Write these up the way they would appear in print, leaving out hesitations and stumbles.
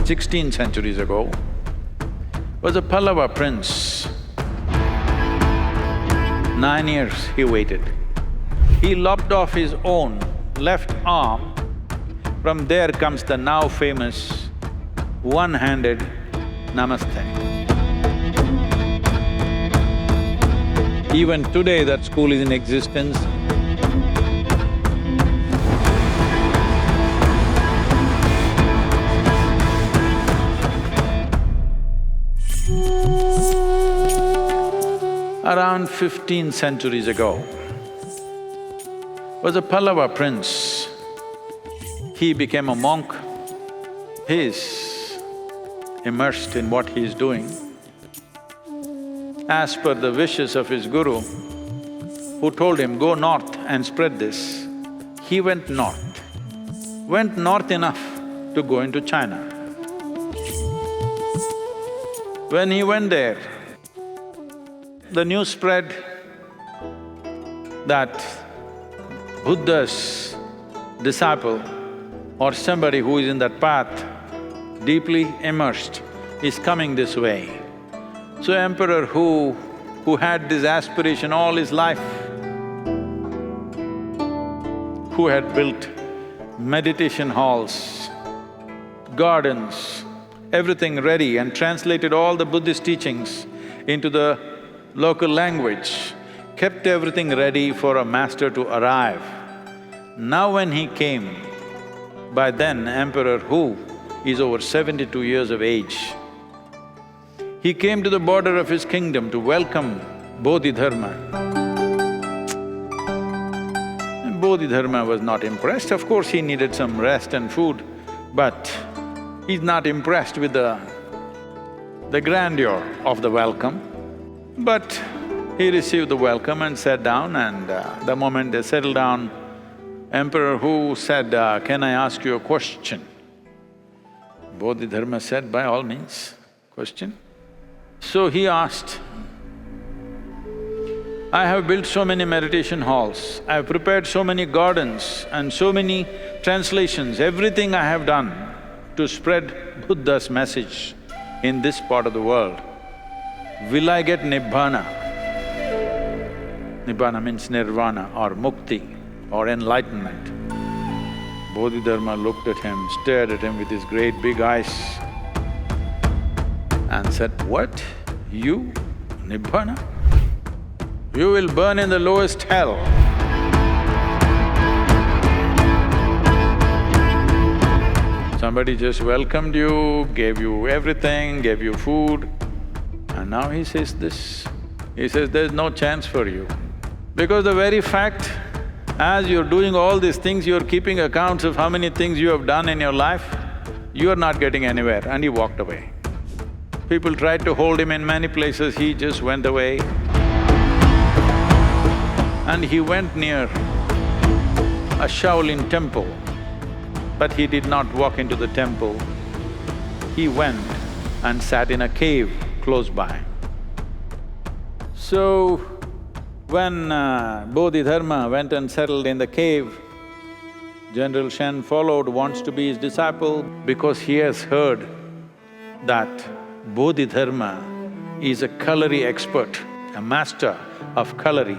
16 centuries ago, was a Pallava prince. 9 years he waited. He lopped off his own left arm. From there comes the now famous one-handed namaste. Even today that school is in existence. Around 15 centuries ago, was a Pallava prince. He became a monk. He is immersed in what he is doing. As per the wishes of his guru, who told him, go north and spread this, he went north. Went north enough to go into China. When he went there, the news spread that Buddha's disciple or somebody who is in that path, deeply immersed, is coming this way. So emperor who had this aspiration all his life, who had built meditation halls, gardens, everything ready and translated all the Buddhist teachings into the local language, kept everything ready for a master to arrive. Now when he came, by then Emperor Hu is over 72 years of age, he came to the border of his kingdom to welcome Bodhidharma. And Bodhidharma was not impressed. Of course, he needed some rest and food, but he's not impressed with the grandeur of the welcome. But he received the welcome and sat down, and the moment they settled down, Emperor Hu said, can I ask you a question? Bodhidharma said, by all means, question. So he asked, I have built so many meditation halls, I have prepared so many gardens and so many translations, everything I have done to spread Buddha's message in this part of the world. Will I get Nibbana? Nibbana means nirvana or mukti or enlightenment. Bodhidharma looked at him, stared at him with his great big eyes and said, what? You? Nibbana? You will burn in the lowest hell. Somebody just welcomed you, gave you everything, gave you food, and now he says this. He says, there's no chance for you. Because the very fact, as you're doing all these things, you're keeping accounts of how many things you have done in your life, you're not getting anywhere, and he walked away. People tried to hold him in many places, he just went away. And he went near a Shaolin temple, but he did not walk into the temple. He went and sat in a cave close by. So, when Bodhidharma went and settled in the cave, General Shen followed, wants to be his disciple because he has heard that Bodhidharma is a kalari expert, a master of kalari.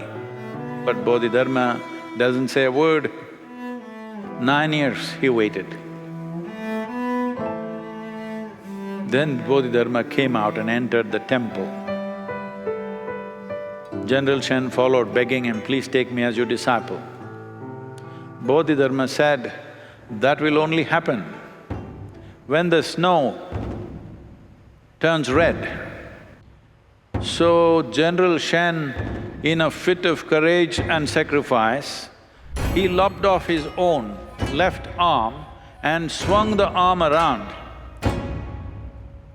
But Bodhidharma doesn't say a word. 9 years he waited. Then Bodhidharma came out and entered the temple. General Shen followed, begging him, please take me as your disciple. Bodhidharma said, that will only happen when the snow turns red. So General Shen, in a fit of courage and sacrifice, he lopped off his own left arm and swung the arm around,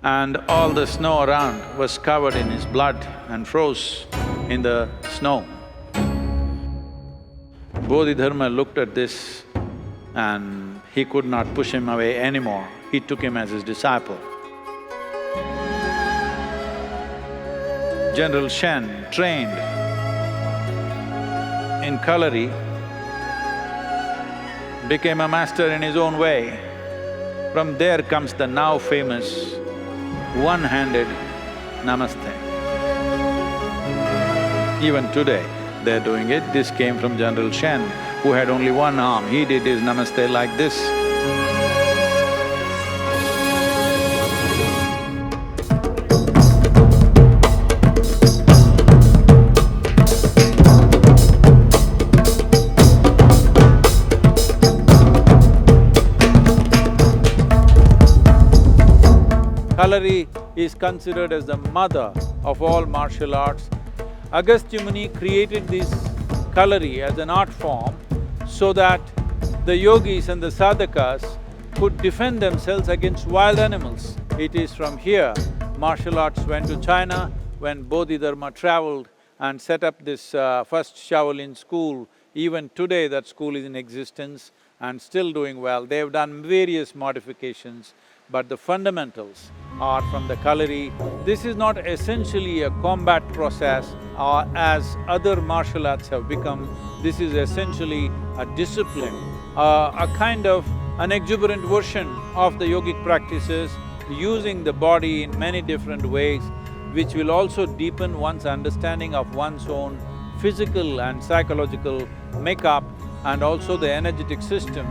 and all the snow around was covered in his blood and froze in the snow. Bodhidharma looked at this and he could not push him away anymore. He took him as his disciple. General Shen, trained in kalari, became a master in his own way. From there comes the now famous one-handed Namaste. Even today, they're doing it. This came from General Shen, who had only one arm. He did his Namaste like this. Kalari is considered as the mother of all martial arts. Agastya Muni created this Kalari as an art form so that the yogis and the sadhakas could defend themselves against wild animals. It is from here martial arts went to China when Bodhidharma traveled and set up this first Shaolin school. Even today that school is in existence and still doing well. They have done various modifications, but the fundamentals are from the Kalari. This is not essentially a combat process as other martial arts have become. This is essentially a discipline, a kind of an exuberant version of the yogic practices, using the body in many different ways, which will also deepen one's understanding of one's own physical and psychological makeup and also the energetic system.